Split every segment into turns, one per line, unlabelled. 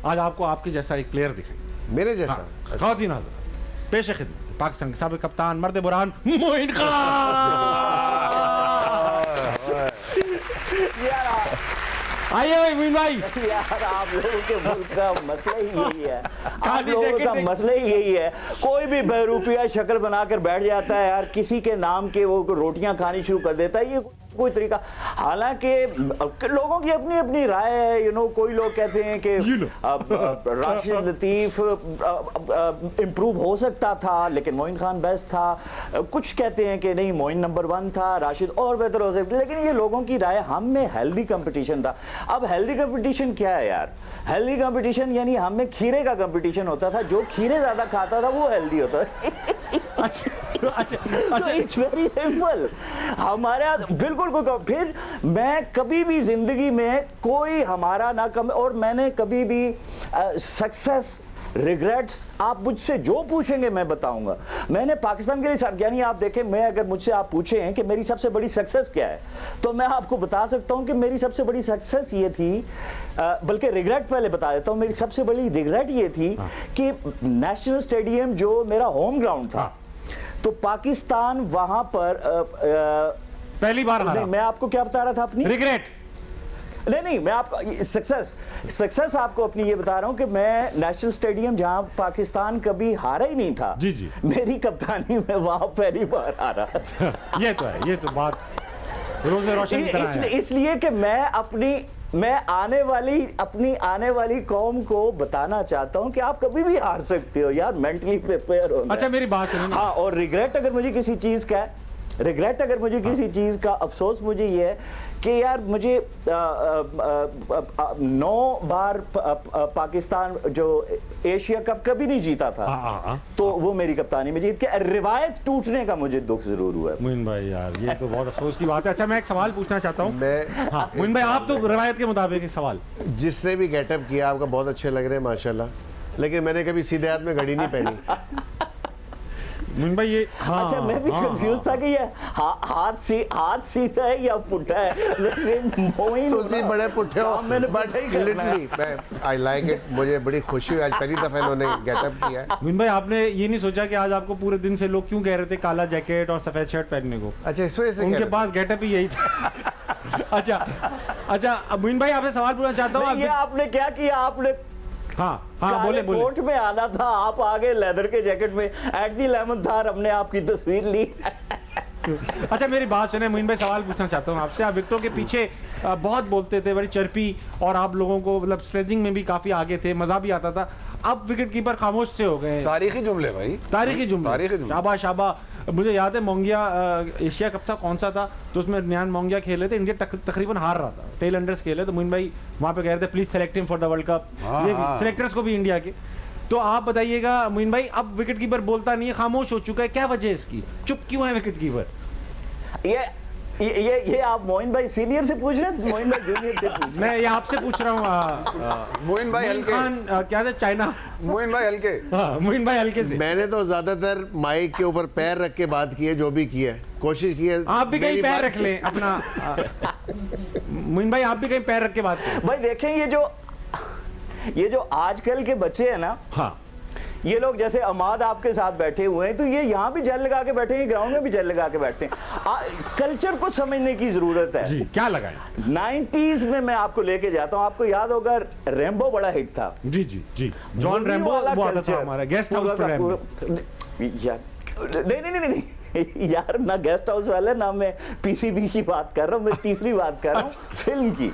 आज आपको आपके जैसा एक प्लेयर दिखाएंगे,
मेरे जैसा।
ख़वातीन हज़रात, पेश खिदमत पाकिस्तान के साबिक़ कप्तान मर्द बुरहान मोइन खान। आइए भाई मोइन भाई।
यार आप लोगों के मुल्क का मसला ही यही है, आप लोगों का मसला ही यही है। कोई भी बहरूपिया शक्ल बनाकर बैठ जाता है यार, किसी के नाम के वो रोटियां खानी शुरू कर देता है। ये कोई तरीका, हालांकि लोगों की अपनी अपनी राय है। कोई लोग कहते हैं कि राशिद लतीफ इम्प्रूव हो सकता था लेकिन मोइन खान बेस्ट था। कुछ कहते हैं कि नहीं, मोइन नंबर 1 था, राशिद और बेहतर हो सकता। लेकिन ये लोगों की राय। हम में हेल्दी कंपटीशन था। अब हेल्दी कंपटीशन क्या है यार? हेल्दी कंपटीशन यानी हम में खीरे का कंपटीशन होता था। जो खीरे ज्यादा खाता था वो हेल्दी होता था। अच्छा, इट्स वेरी सिंपल। हमारा बिल्कुल कोई, फिर मैं कभी भी जिंदगी में कोई हमारा ना कम, और मैंने कभी भी सक्सेस रिग्रेट्स आप मुझसे जो पूछेंगे मैं बताऊंगा। मैंने पाकिस्तान के लिए, यानी आप देखें, मैं अगर मुझसे आप पूछें कि मेरी सबसे बड़ी सक्सेस क्या है, तो मैं आपको बता सकता हूं कि मेरी सबसे बड़ी सक्सेस ये थी, बल्कि रिग्रेट पहले बता देता हूं। मेरी सबसे बड़ी रिग्रेट ये थी कि नेशनल स्टेडियम जो मेरा होम ग्राउंड था, तो पाकिस्तान वहां पर
पहली बार हारा।
मैं आपको क्या बता रहा था अपनी
रिग्रेट?
नहीं, मैं आपको सक्सेस आपको अपनी ये बता रहा हूं कि मैं नेशनल स्टेडियम जहां पाकिस्तान कभी हारा ही नहीं था,
जी,
मेरी कप्तानी में वहां पहली बार हारा।
ये तो है, ये तो बात रोज़े रोशन की तरह है।
इसलिए कि मैं अपनी आने वाली कौम को बताना चाहता हूं कि आप कभी भी हार सकते हो यार, मेंटली प्रिपेयर हो।
अच्छा, मेरी बात सुनिए।
हाँ, और रिग्रेट अगर मुझे किसी चीज का अफसोस मुझे ये है कि यार मुझे 9 बार पाकिस्तान जो एशिया कप कभी नहीं जीता था, तो वो मेरी कप्तानी में जीत के रिवायत टूटने का मुझे दुख जरूर हुआ है।
मोइन भाई यार, ये तो बहुत अफसोस की बात है। अच्छा, मैं एक सवाल पूछना चाहता हूँ। मोइन भाई, आप तो रिवायत के मुताबिक एक सवाल,
जिसने भी गेटअप किया आपका बहुत अच्छे लग रहे हैं माशाल्लाह, लेकिन मैंने कभी सीधे हाथ में घड़ी नहीं पहनी।
मोइन भाई ये
अच्छा, मैं भी कंफ्यूज था कि ये हाथ सीधा है या पुट्ठा है, लेकिन मोइन
तो बड़े पुट्ठे हो, but literally I like it. मुझे बड़ी खुशी हुई आज पहली दफा इन्होंने गेटअप किया है।
मोइन भाई, आपने ये नहीं सोचा कि आज आपको पूरे दिन से लोग क्यों कह रहे थे काला जैकेट और सफेद शर्ट पहनने को?
अच्छा, इस वजह से
उनके पास गेटअप ही यही था। अच्छा, मोइन भाई आपसे सवाल पूछना चाहता हूँ।
ये आपने क्या किया? आपने
बोले
कोट में आना था, आप आगे लेदर के जैकेट में। एट द 11th आवर हमने आपकी तस्वीर ली।
अच्छा, मेरी बात सुने मोइन भाई, सवाल पूछना चाहता हूँ आपसे। आप विकेटों के पीछे बहुत बोलते थे, बड़ी चर्पी, और आप लोगों को मतलब स्लेजिंग में भी काफी आगे थे, मजा भी आता था। अब विकेट कीपर खामोश से हो गए।
तारीखी जुमले भाई,
तारीखी जुमले। शाबा। मुझे याद है मोंगिया एशिया कप था, कौन सा था, तो उसमें नियान मोंगिया खेले थे, इंडिया तकरीबन हार रहा था, टेल अंडर्स खेले, तो मोइन भाई वहाँ पे कह रहे थे please select him for the world cup. Selectors को भी इंडिया के। तो आप बताइएगा मोइन भाई, अब विकेट कीपर बोलता नहीं है, खामोश हो चुका है, क्या वजह है इसकी? चुप क्यों है विकेट कीपर?
ये आप मोइन भाई सीनियर से पूछ रहे हैं, मोइन भाई जूनियर से पूछ रहे हैं?
मैं ये आपसे पूछ रहा हूँ।
मोइन भाई हल्के,
क्या था, चाइना।
मोइन भाई हल्के।
मोइन भाई हल्के से।
मैंने तो ज्यादातर माइक के ऊपर पैर रख के बात की है, जो भी की है, कोशिश की है।
आप भी कहीं पैर रख लें अपना। मोइन भाई, आप भी कहीं पैर रख के बात करें।
भाई देखें, ये जो आजकल के बच्चे हैं ना,
हाँ,
ये लोग जैसे अमाद आपके साथ बैठे हुए हैं, तो ये यहाँ भी जेल लगा के बैठे हैं, ग्राउंड में भी जेल लगा के बैठते हैं। कल्चर को समझने की जरूरत है
जी। क्या लगाए?
90s में मैं आपको लेके जाता हूँ, आपको याद होगा रैम्बो बड़ा हिट था।
जी। जॉन रैम्बो वो आता था हमारा गेस्ट हाउस प्रोग्राम।
नहीं यार, ना गेस्ट हाउस वाले, ना मैं पीसीबी की बात कर रहा हूँ, मैं तीसरी बात कर रहा हूँ, फिल्म की।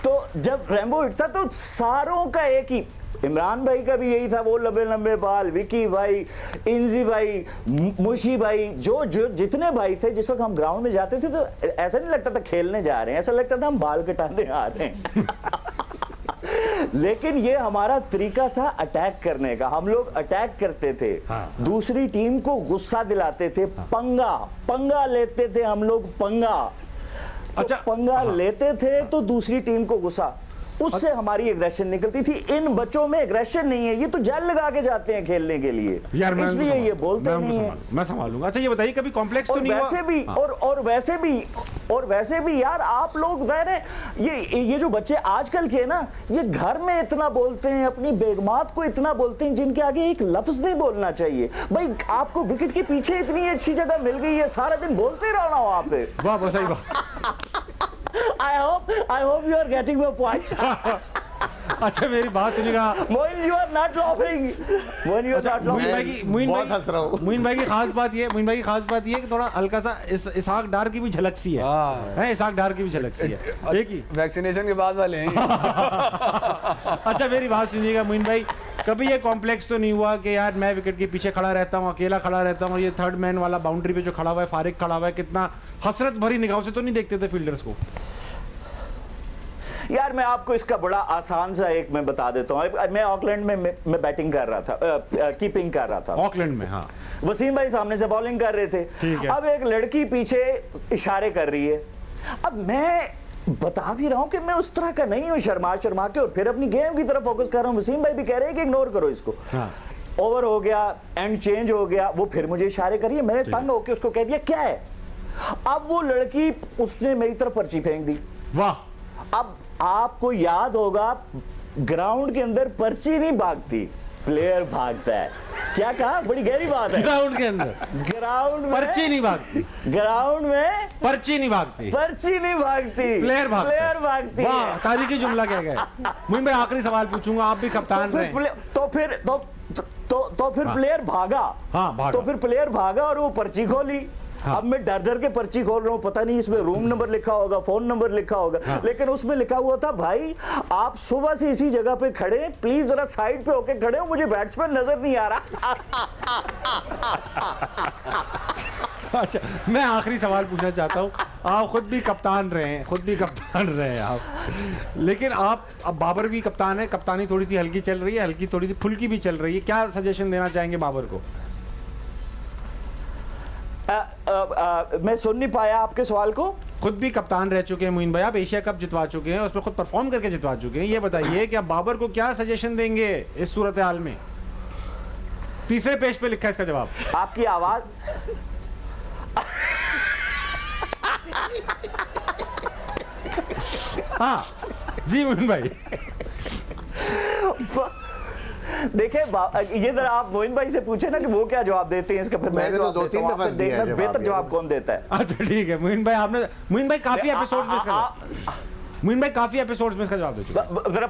तो जब रैम्बो हिट था तो सारों का एक ही, इमरान भाई का भी यही था, वो लंबे लंबे बाल, विकी भाई, इंजी भाई, मुशी भाई, जो जितने भाई थे, जिस वक्त हम ग्राउंड में जाते थे तो ऐसा नहीं लगता था खेलने जा रहे हैं, ऐसा लगता था हम बाल कटाने आ रहे हैं। लेकिन ये हमारा तरीका था अटैक करने का। हम लोग अटैक करते थे, दूसरी टीम को गुस्सा दिलाते थे, पंगा लेते थे हम लोग, पंगा। अच्छा, पंगा लेते थे तो दूसरी टीम को गुस्सा। उससे हमारी एग्रेशन निकलती थी। इन बच्चों में एग्रेशन नहीं है, ये तो जेल लगा के जाते हैं खेलने के लिए,
यार मैं
इसलिए ये बोलते नहीं है।
मैं संभालूंगा। अच्छा ये बताइए कभी कॉम्प्लेक्स तो नहीं हुआ?
वैसे भी और वैसे भी यार आप लोग ज़ाहिर है ये जो बच्चे आजकल के ना, ये घर में इतना बोलते हैं, अपनी बेगमात को इतना बोलते हैं जिनके आगे एक लफ्ज नहीं बोलना चाहिए। भाई आपको विकेट के पीछे इतनी अच्छी जगह मिल गई है, सारा दिन बोलते रहो ना वहां पे।
वाह बहुत सही बात।
I hope you are getting my point.
अच्छा मेरी बात सुनिएगा
Moin, you are not laughing. When you are not laughing.
बहुत हंस रहा हूँ।
मोइन भाई की खास बात ये कि थोड़ा हल्का सा इसहाक डार की भी झलक सी है, इसहाक डार की भी झलक सी है, एक ही
वैक्सीनेशन के बाद वाले हैं।
अच्छा मेरी बात सुनिएगा मोइन भाई, कभी ये कॉम्प्लेक्स तो नहीं हुआ कि यार मैं विकेट के पीछे खड़ा रहता हूँ, अकेला खड़ा रहता हूँ, और ये थर्ड मैन वाला बाउंड्री पे जो खड़ा हुआ है, फारिग खड़ा हुआ है, कितना हसरत भरी निगाहों से तो नहीं देखते थे फील्डर्स को?
यार मैं आपको इसका बड़ा आसान सा एक मैं बता देता हूँ। मैं ऑकलैंड में मैं बैटिंग कर रहा था, कीपिंग कर रहा था
ऑकलैंड में। हाँ
वसीम भाई सामने से बॉलिंग कर रहे थे,
ठीक है।
अब एक लड़की पीछे इशारे कर रही है। अब मैं बता भी रहा हूं कि मैं उस तरह का नहीं हूं, शर्मा के, और फिर अपनी गेम की तरफ फोकस कर रहा हूं। वसीम भाई भी कह रहे हैं कि इग्नोर करो इसको।
हाँ।
ओवर हो गया, एंड चेंज हो गया, वो फिर मुझे इशारे करिए, मैंने तंग होकर उसको कह दिया क्या है। अब वो लड़की उसने मेरी तरफ पर्ची फेंक दी।
वाह।
अब आपको याद होगा ग्राउंड के अंदर पर्ची नहीं भागती, प्लेयर भागता है। क्या कहा? बड़ी गहरी बात है।
ग्राउंड के अंदर
ग्राउंड में
पर्ची नहीं भागती,
ग्राउंड में
पर्ची नहीं भागती,
पर्ची नहीं भागती,
प्लेयर
भागती
वाह
है।
तारीखी जुमला कह गए। मुझे मैं आखिरी सवाल पूछूंगा, आप भी कप्तान रहे।
तो फिर प्लेयर भागा।
हाँ, भागा।
तो फिर प्लेयर भागा और वो पर्ची खोली।
हाँ।
अब मैं डर डर के पर्ची खोल रहा हूँ, पता नहीं इसमें रूम नंबर लिखा होगा, फोन नंबर लिखा होगा।
हाँ।
लेकिन उसमें लिखा हुआ था भाई आप सुबह से इसी जगह पे खड़े, प्लीज जरा साइड पे होके खड़े हो, मुझे बैट्समैन नजर नहीं आ रहा।
अच्छा मैं आखिरी सवाल पूछना चाहता हूँ, आप खुद भी कप्तान रहे हैं, आप, लेकिन आप अब बाबर भी कप्तान है, कप्तानी थोड़ी सी हल्की चल रही है, हल्की थोड़ी सी फुल्की भी चल रही है, क्या सजेशन देना चाहेंगे बाबर को?
मैं सुन नहीं पाया आपके सवाल को।
खुद भी कप्तान रह चुके हैं मोइन भाई, आप एशिया कप जितवा चुके हैं, उसमें खुद परफॉर्म करके जितवा चुके हैं, ये बताइए कि आप बाबर को क्या सजेशन देंगे इस सूरत हाल में? तीसरे पेज पे लिखा है इसका जवाब।
आपकी आवाज
हाँ जी मोइन भाई।
देखिए ये जरा आप मोइन भाई से पूछे ना कि वो क्या जवाब देते हैं इसका, फिर
मैंने तो 2-3 दफा दिया है
बेहतर जवाब कौन देता है।
अच्छा ठीक है मोइन भाई काफी एपिसोड्स में इसका जवाब दे चुके,
जरा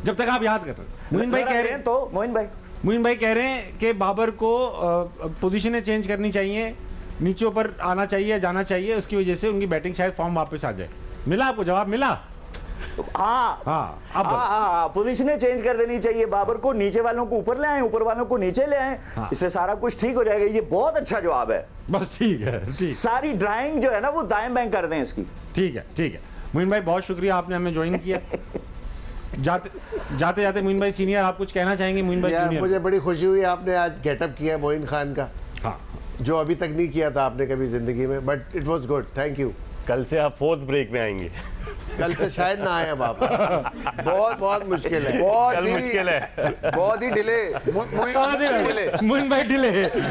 जब तक आप याद कर रहे हैं। मोइन भाई कह रहे हैं
तो मोइन भाई
कह रहे हैं कि बाबर को पोजीशनें चेंज करनी चाहिए, नीचे ऊपर आना चाहिए, जाना चाहिए, उसकी वजह से उनकी बैटिंग शायद फॉर्म वापस आ जाए। मिला आपको जवाब? मिला?
हाँ, पोजीशनें चेंज कर देनी चाहिए बाबर को, नीचे वालों को ऊपर ले आए, ऊपर वालों को नीचे ले आए।
हाँ।
इससे सारा कुछ ठीक हो जाएगा। ये बहुत अच्छा जवाब है।
बस ठीक है, ठीक।
सारी ड्राइंग जो है ना वो दाएं बाएं कर दें इसकी।
ठीक है मोइन भाई बहुत शुक्रिया, आपने हमें ज्वाइन किया। जाते मोइन भाई सीनियर, आप कुछ कहना चाहेंगे मोइन भाई जूनियर?
मुझे बड़ी खुशी हुई आपने आज गेटअप किया मोइन खान का,
हाँ,
जो अभी तक नहीं किया था आपने कभी जिंदगी में, but it was good, thank you.
कल से आप 4th ब्रेक में आएंगे।
कल से शायद ना आए अब आप। बहुत मुश्किल है,
कल मुश्किल है।
बहुत ही डिले।
मोइन भाई डिले